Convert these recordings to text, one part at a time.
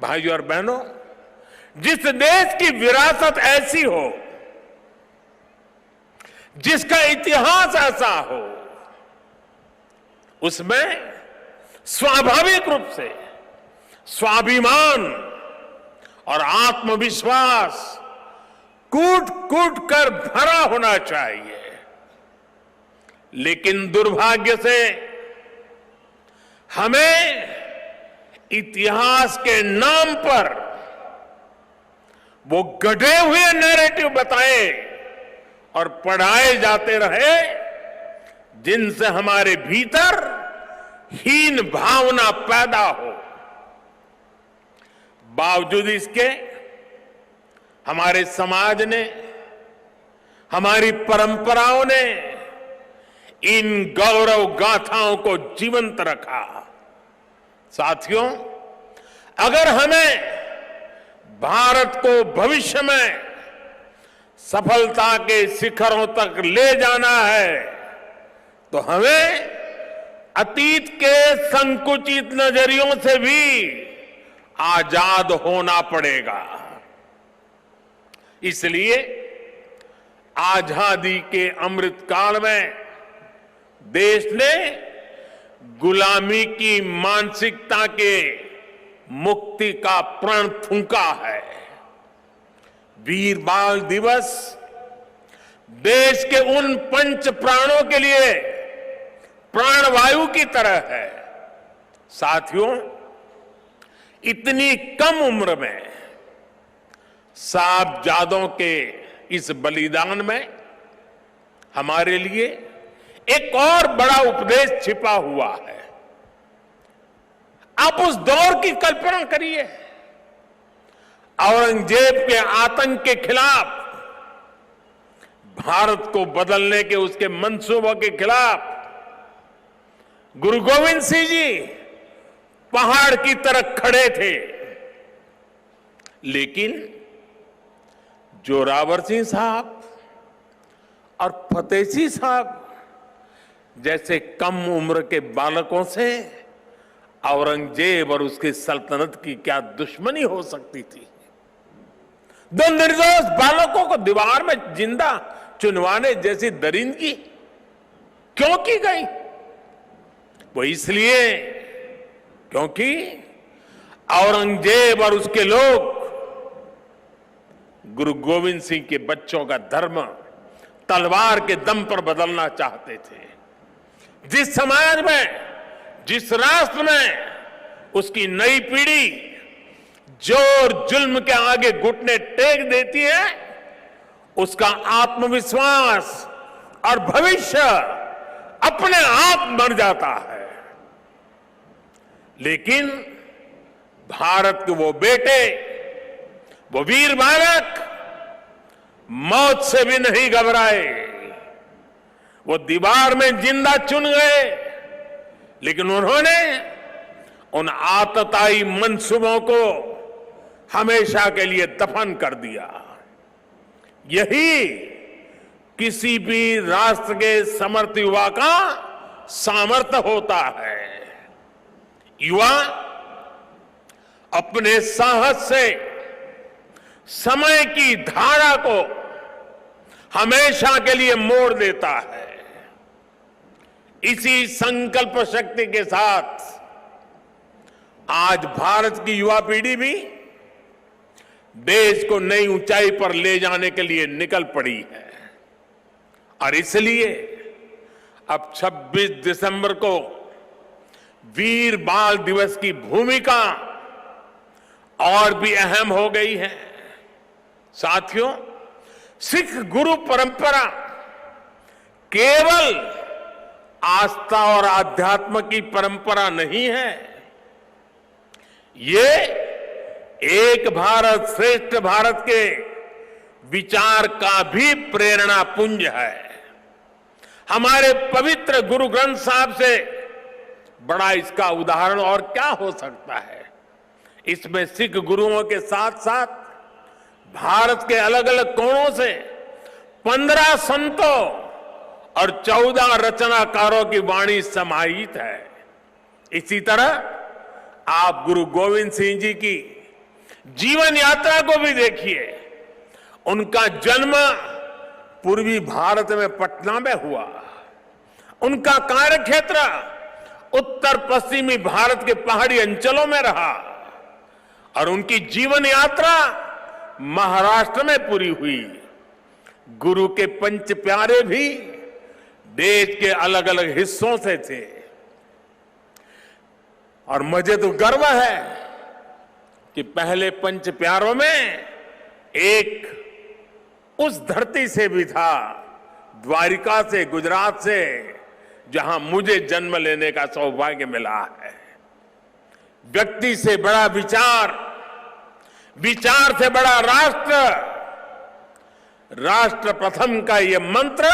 भाइयों और बहनों, जिस देश की विरासत ऐसी हो, जिसका इतिहास ऐसा हो, उसमें स्वाभाविक रूप से स्वाभिमान और आत्मविश्वास कूट कूट कर भरा होना चाहिए। लेकिन दुर्भाग्य से हमें इतिहास के नाम पर वो गढ़े हुए नैरेटिव बताए और पढ़ाए जाते रहे, जिनसे हमारे भीतर हीन भावना पैदा हो। बावजूद इसके हमारे समाज ने, हमारी परंपराओं ने इन गौरव गाथाओं को जीवंत रखा। साथियों, अगर हमें भारत को भविष्य में सफलता के शिखरों तक ले जाना है, तो हमें अतीत के संकुचित नजरियों से भी आजाद होना पड़ेगा। इसलिए आजादी के अमृत काल में देश ने गुलामी की मानसिकता के मुक्ति का प्रण फूंका है। वीर बाल दिवस देश के उन पंच प्राणों के लिए प्राणवायु की तरह है। साथियों, इतनी कम उम्र में साहबजादों के इस बलिदान में हमारे लिए एक और बड़ा उपदेश छिपा हुआ है। आप उस दौर की कल्पना करिए, औरंगजेब के आतंक के खिलाफ, भारत को बदलने के उसके मंसूबों के खिलाफ गुरु गोविंद सिंह जी पहाड़ की तरह खड़े थे। लेकिन जोरावर सिंह साहब और फतेह सिंह साहब जैसे कम उम्र के बालकों से औरंगजेब और उसकी सल्तनत की क्या दुश्मनी हो सकती थी। दो निर्दोष बालकों को दीवार में जिंदा चुनवाने जैसी दरिंदगी क्यों की गई? वो इसलिए क्योंकि औरंगजेब और उसके लोग गुरु गोविंद सिंह के बच्चों का धर्म तलवार के दम पर बदलना चाहते थे। जिस समाज में, जिस राष्ट्र में उसकी नई पीढ़ी जोर जुल्म के आगे घुटने टेक देती है, उसका आत्मविश्वास और भविष्य अपने आप मर जाता है। लेकिन भारत के वो बेटे, वो वीर बालक मौत से भी नहीं घबराए। वो दीवार में जिंदा चुन गए, लेकिन उन्होंने उन आतताई मंसूबों को हमेशा के लिए दफन कर दिया। यही किसी भी राष्ट्र के समर्थ युवा का सामर्थ्य होता है। युवा अपने साहस से समय की धारा को हमेशा के लिए मोड़ देता है। इसी संकल्प शक्ति के साथ आज भारत की युवा पीढ़ी भी देश को नई ऊंचाई पर ले जाने के लिए निकल पड़ी है। और इसलिए अब 26 दिसंबर को वीर बाल दिवस की भूमिका और भी अहम हो गई है। साथियों, सिख गुरु परंपरा केवल आस्था और आध्यात्म की परंपरा नहीं है, ये एक भारत श्रेष्ठ भारत के विचार का भी प्रेरणा पुंज है। हमारे पवित्र गुरु ग्रंथ साहब से बड़ा इसका उदाहरण और क्या हो सकता है। इसमें सिख गुरुओं के साथ साथ भारत के अलग अलग कोणों से 15 संतों और 14 रचनाकारों की वाणी समाहित है। इसी तरह आप गुरु गोविंद सिंह जी की जीवन यात्रा को भी देखिए। उनका जन्म पूर्वी भारत में पटना में हुआ। उनका कार्यक्षेत्र उत्तर पश्चिमी भारत के पहाड़ी अंचलों में रहा और उनकी जीवन यात्रा महाराष्ट्र में पूरी हुई। गुरु के पंच प्यारे भी देश के अलग अलग हिस्सों से थे और मुझे तो गर्व है कि पहले पंच प्यारों में एक उस धरती से भी था, द्वारिका से, गुजरात से, जहां मुझे जन्म लेने का सौभाग्य मिला है। व्यक्ति से बड़ा विचार, विचार से बड़ा राष्ट्र, राष्ट्र प्रथम का यह मंत्र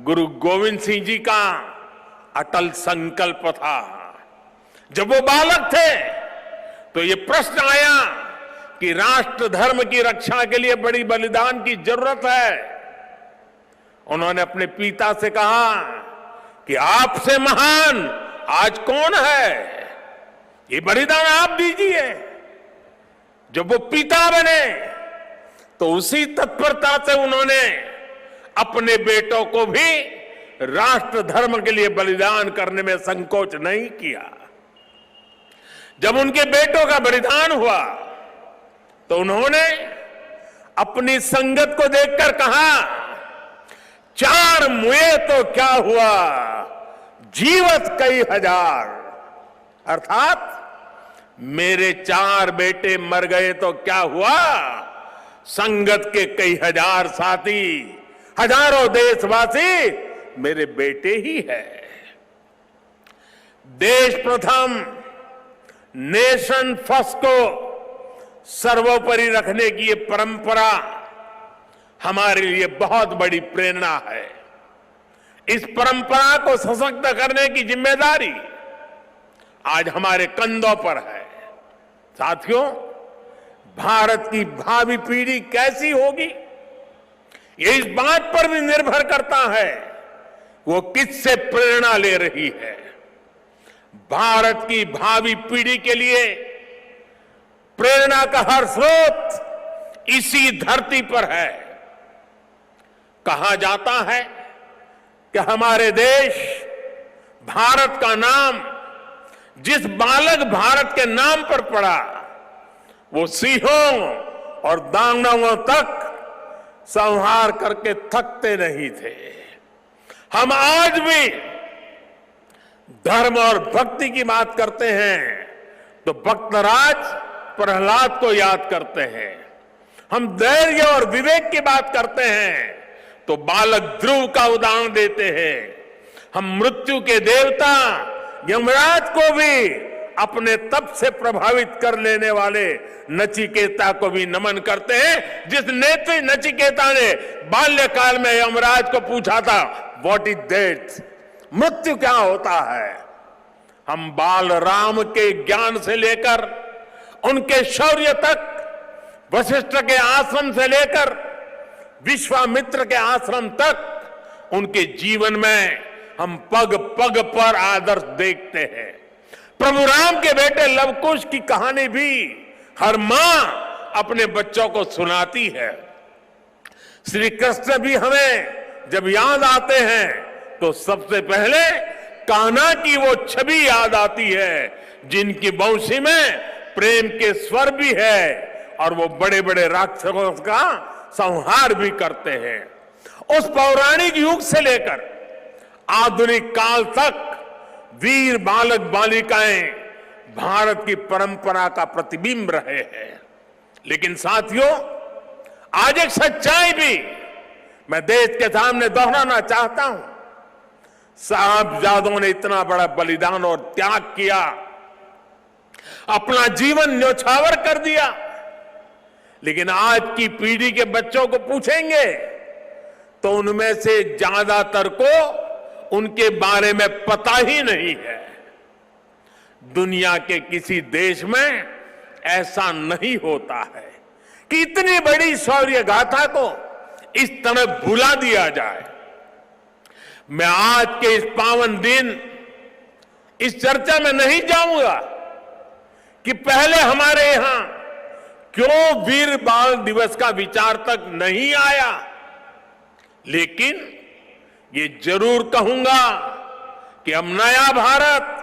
गुरु गोविंद सिंह जी का अटल संकल्प था। जब वो बालक थे तो ये प्रश्न आया कि राष्ट्र धर्म की रक्षा के लिए बड़ी बलिदान की जरूरत है। उन्होंने अपने पिता से कहा कि आपसे महान आज कौन है, ये बलिदान आप दीजिए। जब वो पिता बने तो उसी तत्परता से उन्होंने अपने बेटों को भी राष्ट्र धर्म के लिए बलिदान करने में संकोच नहीं किया। जब उनके बेटों का बलिदान हुआ तो उन्होंने अपनी संगत को देखकर कहा, चार मुए तो क्या हुआ, जीवत कई हजार। अर्थात मेरे चार बेटे मर गए तो क्या हुआ, संगत के कई हजार साथी, हजारों देशवासी मेरे बेटे ही है। देश प्रथम, नेशन फर्स्ट को सर्वोपरि रखने की ये परंपरा हमारे लिए बहुत बड़ी प्रेरणा है। इस परंपरा को सशक्त करने की जिम्मेदारी आज हमारे कंधों पर है। साथियों, भारत की भावी पीढ़ी कैसी होगी, ये इस बात पर भी निर्भर करता है वो किससे प्रेरणा ले रही है। भारत की भावी पीढ़ी के लिए प्रेरणा का हर स्रोत इसी धरती पर है। कहा जाता है कि हमारे देश भारत का नाम जिस बालक भारत के नाम पर पड़ा वो सिंहों और दानवों तक संहार करके थकते नहीं थे। हम आज भी धर्म और भक्ति की बात करते हैं तो भक्तराज प्रहलाद को याद करते हैं। हम धैर्य और विवेक की बात करते हैं तो बालक ध्रुव का उदाहरण देते हैं। हम मृत्यु के देवता यमराज को भी अपने तप से प्रभावित कर लेने वाले नचिकेता को भी नमन करते हैं, जिस नेत्री नचिकेता ने बाल्यकाल में यमराज को पूछा था, व्हाट इज डेथ, मृत्यु क्या होता है। हम बाल राम के ज्ञान से लेकर उनके शौर्य तक, वशिष्ठ के आश्रम से लेकर विश्वामित्र के आश्रम तक, उनके जीवन में हम पग पग पर आदर्श देखते हैं। प्रभु राम के बेटे लवकुश की कहानी भी हर मां अपने बच्चों को सुनाती है। श्री कृष्ण भी हमें जब याद आते हैं तो सबसे पहले कान्हा की वो छवि याद आती है जिनकी बंशी में प्रेम के स्वर भी है और वो बड़े बड़े राक्षसों का संहार भी करते हैं। उस पौराणिक युग से लेकर आधुनिक काल तक वीर बालक बालिकाएं भारत की परंपरा का प्रतिबिंब रहे हैं। लेकिन साथियों, आज एक सच्चाई भी मैं देश के सामने दोहराना चाहता हूं। साहबजादों ने इतना बड़ा बलिदान और त्याग किया, अपना जीवन न्योछावर कर दिया, लेकिन आज की पीढ़ी के बच्चों को पूछेंगे तो उनमें से ज्यादातर को उनके बारे में पता ही नहीं है। दुनिया के किसी देश में ऐसा नहीं होता है कि इतनी बड़ी शौर्य गाथा को इस तरह भुला दिया जाए। मैं आज के इस पावन दिन इस चर्चा में नहीं जाऊंगा कि पहले हमारे यहां क्यों वीर बाल दिवस का विचार तक नहीं आया, लेकिन ये जरूर कहूंगा कि अब नया भारत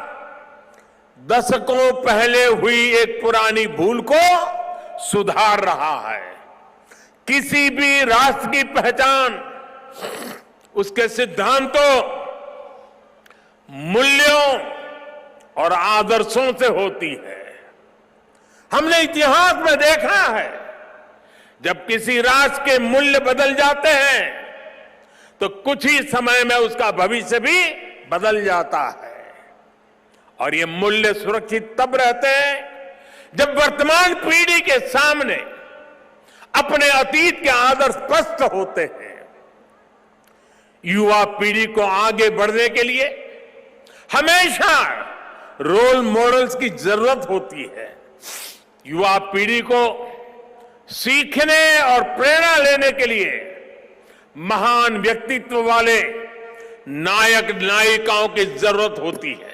दशकों पहले हुई एक पुरानी भूल को सुधार रहा है। किसी भी राष्ट्र की पहचान उसके सिद्धांतों, मूल्यों और आदर्शों से होती है। हमने इतिहास में देखा है, जब किसी राष्ट्र के मूल्य बदल जाते हैं तो कुछ ही समय में उसका भविष्य भी बदल जाता है। और ये मूल्य सुरक्षित तब रहते हैं जब वर्तमान पीढ़ी के सामने अपने अतीत के आदर्श स्पष्ट होते हैं। युवा पीढ़ी को आगे बढ़ने के लिए हमेशा रोल मॉडल्स की जरूरत होती है। युवा पीढ़ी को सीखने और प्रेरणा लेने के लिए महान व्यक्तित्व वाले नायक नायिकाओं की जरूरत होती है।